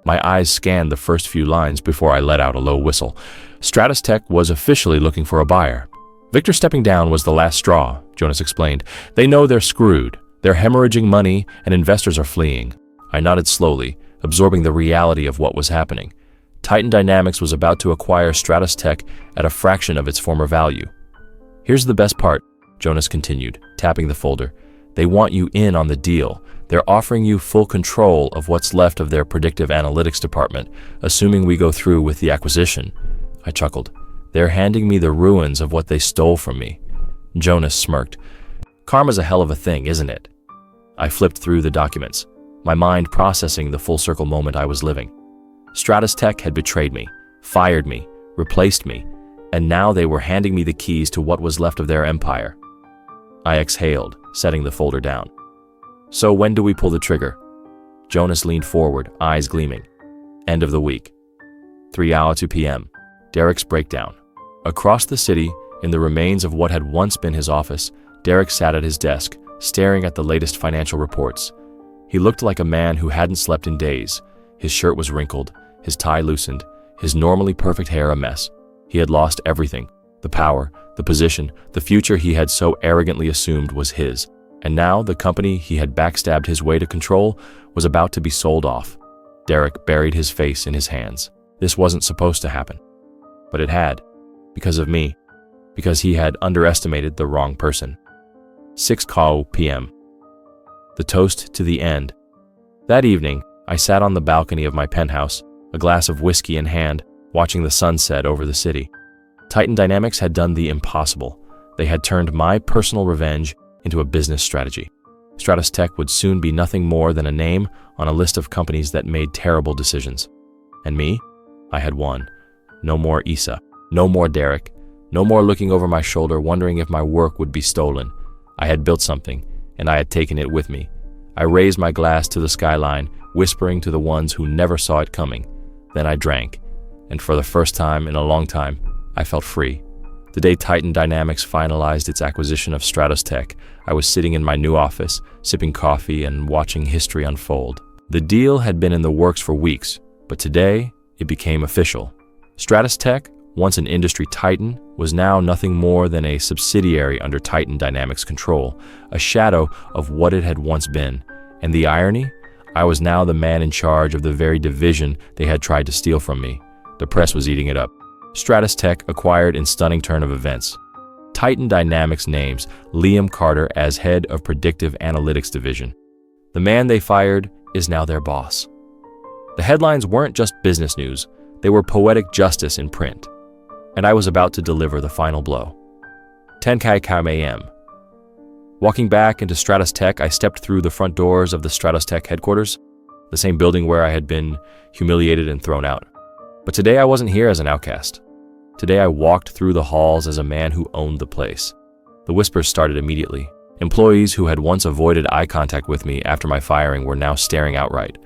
My eyes scanned the first few lines before I let out a low whistle. StratosTech was officially looking for a buyer. Victor stepping down was the last straw, Jonas explained. They know they're screwed. They're hemorrhaging money and investors are fleeing. I nodded slowly, absorbing the reality of what was happening. Titan Dynamics was about to acquire StratosTech at a fraction of its former value. "Here's the best part," Jonas continued, tapping the folder. "They want you in on the deal. They're offering you full control of what's left of their predictive analytics department, assuming we go through with the acquisition." I chuckled. "They're handing me the ruins of what they stole from me." Jonas smirked. "Karma's a hell of a thing, isn't it?" I flipped through the documents, my mind processing the full circle moment I was living. StratosTech had betrayed me, fired me, replaced me, and now they were handing me the keys to what was left of their empire. I exhaled, setting the folder down. "So when do we pull the trigger?" Jonas leaned forward, eyes gleaming. "End of the week. 3 hours 2 p.m. Derek's breakdown. Across the city, in the remains of what had once been his office, Derek sat at his desk, staring at the latest financial reports. He looked like a man who hadn't slept in days. His shirt was wrinkled, his tie loosened, his normally perfect hair a mess. He had lost everything: the power, the position, the future he had so arrogantly assumed was his. And now the company he had backstabbed his way to control was about to be sold off. Derek buried his face in his hands. This wasn't supposed to happen. But it had. Because of me. Because he had underestimated the wrong person. 6 p.m. The toast to the end. That evening, I sat on the balcony of my penthouse, a glass of whiskey in hand, watching the sunset over the city. Titan Dynamics had done the impossible. They had turned my personal revenge into a business strategy. StratosTech would soon be nothing more than a name on a list of companies that made terrible decisions. And me? I had won. No more Issa. No more Derek. No more looking over my shoulder wondering if my work would be stolen. I had built something, and I had taken it with me. I raised my glass to the skyline, whispering to the ones who never saw it coming. Then I drank, and for the first time in a long time, I felt free. The day Titan Dynamics finalized its acquisition of StratosTech, I was sitting in my new office, sipping coffee and watching history unfold. The deal had been in the works for weeks, but today it became official. StratosTech, once an industry titan, was now nothing more than a subsidiary under Titan Dynamics control, a shadow of what it had once been. And the irony? I was now the man in charge of the very division they had tried to steal from me. The press was eating it up. StratosTech acquired in stunning turn of events. Titan Dynamics names Liam Carter as head of Predictive Analytics Division. The man they fired is now their boss. The headlines weren't just business news, they were poetic justice in print. And I was about to deliver the final blow. 10 a.m. Walking back into StratosTech, I stepped through the front doors of the StratosTech headquarters, the same building where I had been humiliated and thrown out. But today I wasn't here as an outcast. Today I walked through the halls as a man who owned the place. The whispers started immediately. Employees who had once avoided eye contact with me after my firing were now staring outright.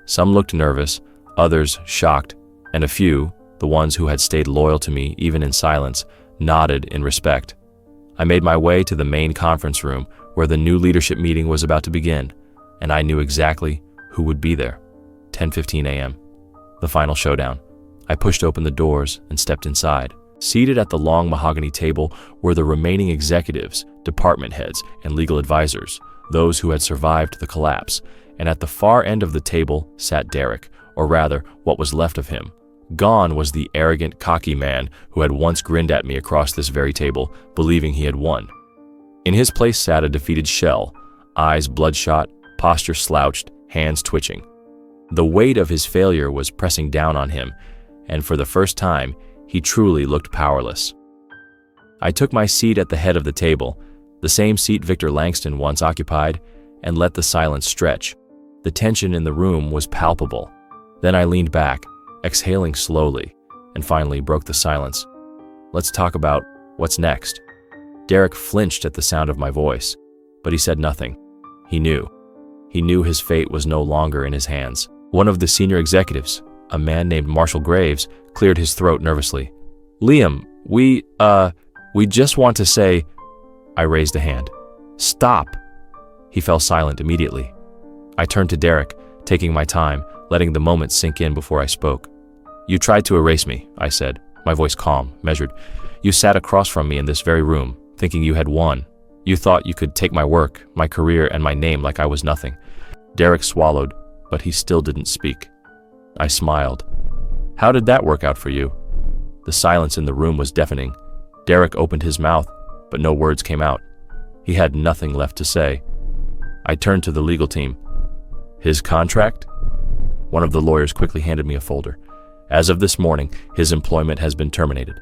Some looked nervous, others shocked, and a few, the ones who had stayed loyal to me even in silence, nodded in respect. I made my way to the main conference room where the new leadership meeting was about to begin, and I knew exactly who would be there. 10:15 a.m. The final showdown. I pushed open the doors and stepped inside. Seated at the long mahogany table were the remaining executives, department heads, and legal advisors, those who had survived the collapse, and at the far end of the table sat Derek, or rather, what was left of him. Gone was the arrogant, cocky man who had once grinned at me across this very table, believing he had won. In his place sat a defeated shell, eyes bloodshot, posture slouched, hands twitching. The weight of his failure was pressing down on him, and for the first time, he truly looked powerless. I took my seat at the head of the table, the same seat Victor Langston once occupied, and let the silence stretch. The tension in the room was palpable. Then I leaned back, exhaling slowly, and finally broke the silence. Let's talk about what's next. Derek flinched at the sound of my voice, but he said nothing. He knew. He knew his fate was no longer in his hands. One of the senior executives, a man named Marshall Graves, cleared his throat nervously. Liam, we just want to say... I raised a hand. Stop! He fell silent immediately. I turned to Derek, taking my time, letting the moment sink in before I spoke. You tried to erase me, I said, my voice calm, measured. You sat across from me in this very room, thinking you had won. You thought you could take my work, my career, and my name like I was nothing. Derek swallowed, but he still didn't speak. I smiled. How did that work out for you? The silence in the room was deafening. Derek opened his mouth, but no words came out. He had nothing left to say. I turned to the legal team. His contract? One of the lawyers quickly handed me a folder. As of this morning, his employment has been terminated.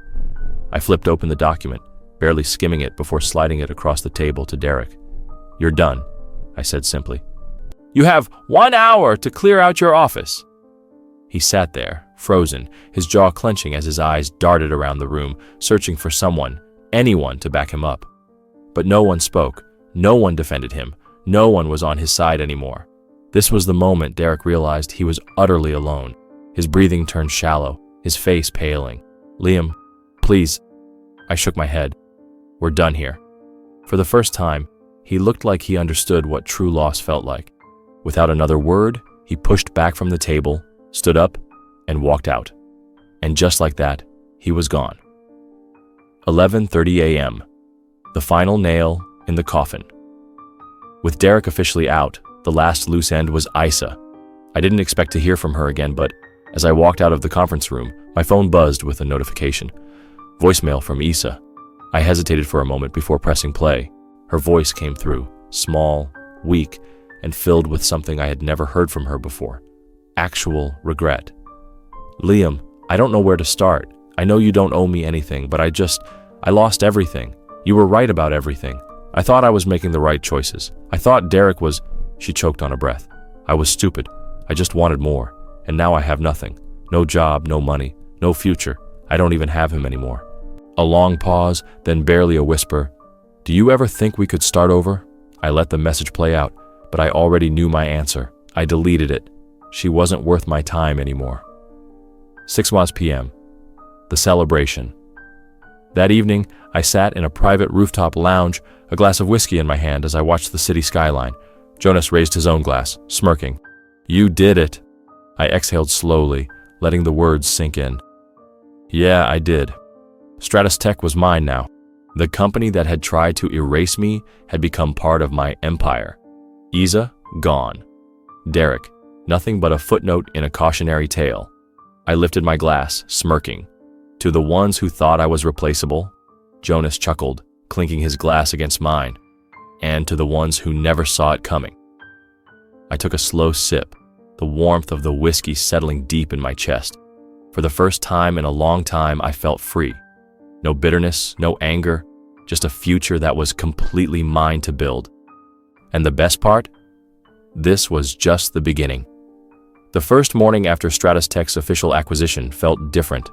I flipped open the document, barely skimming it before sliding it across the table to Derek. You're done, I said simply. You have 1 hour to clear out your office. He sat there, frozen, his jaw clenching as his eyes darted around the room, searching for someone, anyone to back him up. But no one spoke, no one defended him, no one was on his side anymore. This was the moment Derek realized he was utterly alone. His breathing turned shallow, his face paling. Liam, please. I shook my head. We're done here. For the first time, he looked like he understood what true loss felt like. Without another word, he pushed back from the table, stood up, and walked out. And just like that, he was gone. 11:30 a.m. The final nail in the coffin. With Derek officially out, the last loose end was Isa. I didn't expect to hear from her again, but as I walked out of the conference room, my phone buzzed with a notification. Voicemail from Isa. I hesitated for a moment before pressing play. Her voice came through, small, weak, and filled with something I had never heard from her before. Actual regret. Liam, I don't know where to start. I know you don't owe me anything, but I lost everything. You were right about everything. I thought I was making the right choices. I thought Derek was... She choked on a breath. I was stupid. I just wanted more. And now I have nothing. No job, no money, no future. I don't even have him anymore. A long pause, then barely a whisper. Do you ever think we could start over? I let the message play out, but I already knew my answer. I deleted it. She wasn't worth my time anymore. 6 p.m. The celebration. That evening, I sat in a private rooftop lounge, a glass of whiskey in my hand as I watched the city skyline. Jonas raised his own glass, smirking. You did it. I exhaled slowly, letting the words sink in. Yeah, I did. StratosTech was mine now. The company that had tried to erase me had become part of my empire. Isa, gone. Derek, nothing but a footnote in a cautionary tale. I lifted my glass, smirking. To the ones who thought I was replaceable, Jonas chuckled, clinking his glass against mine. And to the ones who never saw it coming. I took a slow sip, the warmth of the whiskey settling deep in my chest. For the first time in a long time, I felt free. No bitterness, no anger, just a future that was completely mine to build. And the best part? This was just the beginning. The first morning after StratosTech's official acquisition felt different.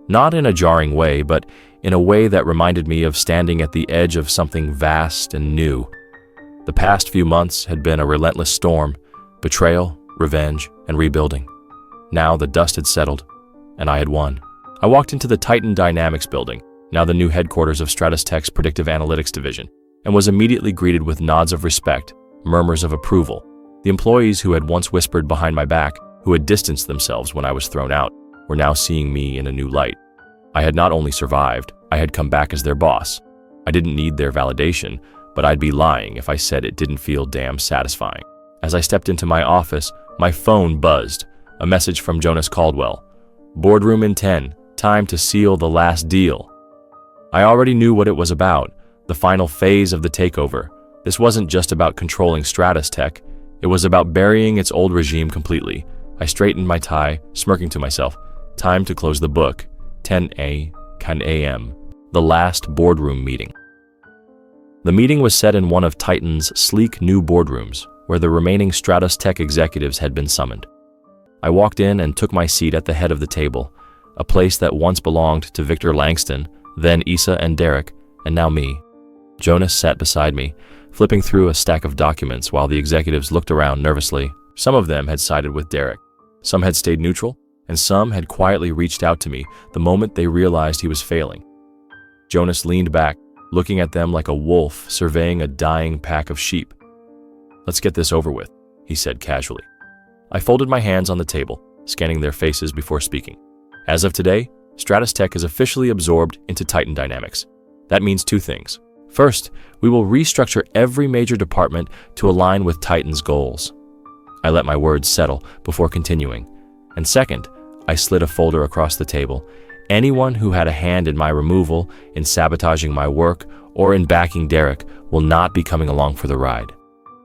Not in a jarring way, but in a way that reminded me of standing at the edge of something vast and new. The past few months had been a relentless storm, betrayal, revenge, and rebuilding. Now the dust had settled, and I had won. I walked into the Titan Dynamics building, now the new headquarters of StratosTech's predictive analytics division, and was immediately greeted with nods of respect, murmurs of approval. The employees who had once whispered behind my back, who had distanced themselves when I was thrown out, were now seeing me in a new light. I had not only survived, I had come back as their boss. I didn't need their validation, but I'd be lying if I said it didn't feel damn satisfying. As I stepped into my office, my phone buzzed, a message from Jonas Caldwell. Boardroom in 10, time to seal the last deal. I already knew what it was about, the final phase of the takeover. This wasn't just about controlling StratosTech, it was about burying its old regime completely. I straightened my tie, smirking to myself. Time to close the book. 10 a.m. The last boardroom meeting. The meeting was set in one of Titan's sleek new boardrooms, where the remaining StratosTech executives had been summoned. I walked in and took my seat at the head of the table, a place that once belonged to Victor Langston, then Isa and Derek, and now me. Jonas sat beside me, flipping through a stack of documents while the executives looked around nervously. Some of them had sided with Derek. Some had stayed neutral, and some had quietly reached out to me the moment they realized he was failing. Jonas leaned back, looking at them like a wolf surveying a dying pack of sheep. "Let's get this over with," he said casually. I folded my hands on the table, scanning their faces before speaking. As of today, StratosTech is officially absorbed into Titan Dynamics. That means two things. First, we will restructure every major department to align with Titan's goals. I let my words settle before continuing. And second, I slid a folder across the table. Anyone who had a hand in my removal, in sabotaging my work, or in backing Derek will not be coming along for the ride.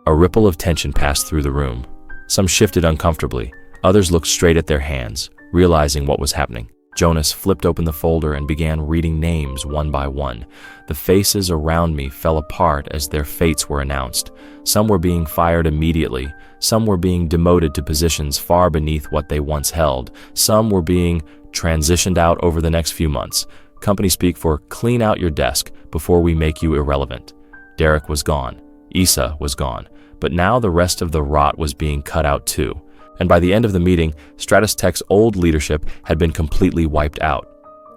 A ripple of tension passed through the room. Some shifted uncomfortably. Others looked straight at their hands, realizing what was happening. Jonas flipped open the folder and began reading names one by one. The faces around me fell apart as their fates were announced. Some were being fired immediately. Some were being demoted to positions far beneath what they once held. Some were being transitioned out over the next few months. Company speak for clean out your desk before we make you irrelevant. Derek was gone. Issa was gone. But now the rest of the rot was being cut out too. And by the end of the meeting, StratosTech's old leadership had been completely wiped out.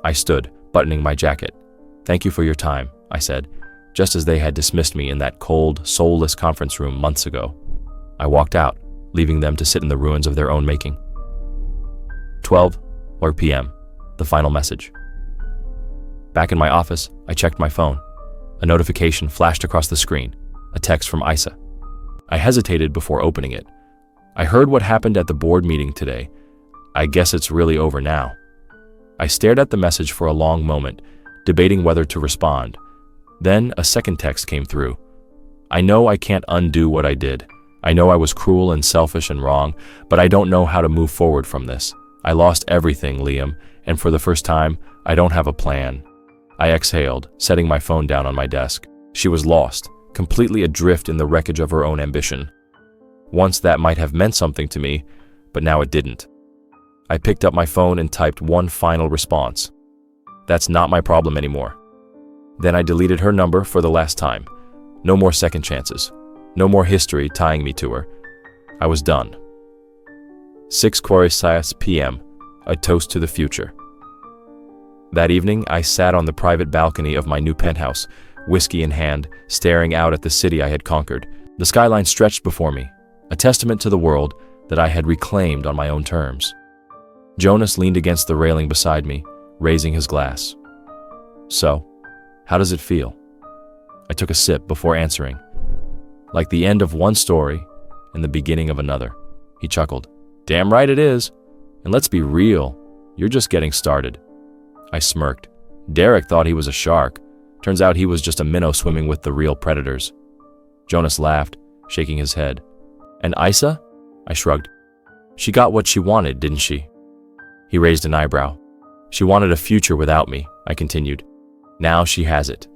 I stood, buttoning my jacket. "Thank you for your time," I said, just as they had dismissed me in that cold, soulless conference room months ago. I walked out, leaving them to sit in the ruins of their own making. 12:00 p.m., the final message. Back in my office, I checked my phone. A notification flashed across the screen, a text from Issa. I hesitated before opening it. "I heard what happened at the board meeting today. I guess it's really over now." I stared at the message for a long moment, debating whether to respond. Then a second text came through. "I know I can't undo what I did. I know I was cruel and selfish and wrong, but I don't know how to move forward from this. I lost everything, Liam, and for the first time, I don't have a plan." I exhaled, setting my phone down on my desk. She was lost, completely adrift in the wreckage of her own ambition. Once that might have meant something to me, but now it didn't. I picked up my phone and typed one final response. "That's not my problem anymore." Then I deleted her number for the last time. No more second chances. No more history tying me to her. I was done. 6:00 p.m., a toast to the future. That evening, I sat on the private balcony of my new penthouse, whiskey in hand, staring out at the city I had conquered. The skyline stretched before me, a testament to the world that I had reclaimed on my own terms. Jonas leaned against the railing beside me, raising his glass. "So, how does it feel?" I took a sip before answering. "Like the end of one story and the beginning of another." He chuckled. "Damn right it is. And let's be real, you're just getting started." I smirked. Derek thought he was a shark. Turns out he was just a minnow swimming with the real predators. Jonas laughed, shaking his head. "And Issa?" I shrugged. "She got what she wanted, didn't she?" He raised an eyebrow. "She wanted a future without me," I continued. "Now she has it."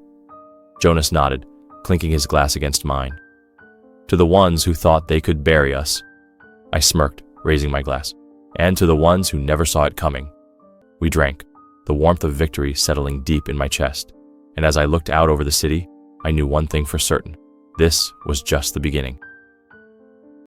Jonas nodded, clinking his glass against mine. "To the ones who thought they could bury us." I smirked, raising my glass. "And to the ones who never saw it coming." We drank, the warmth of victory settling deep in my chest. And as I looked out over the city, I knew one thing for certain. This was just the beginning.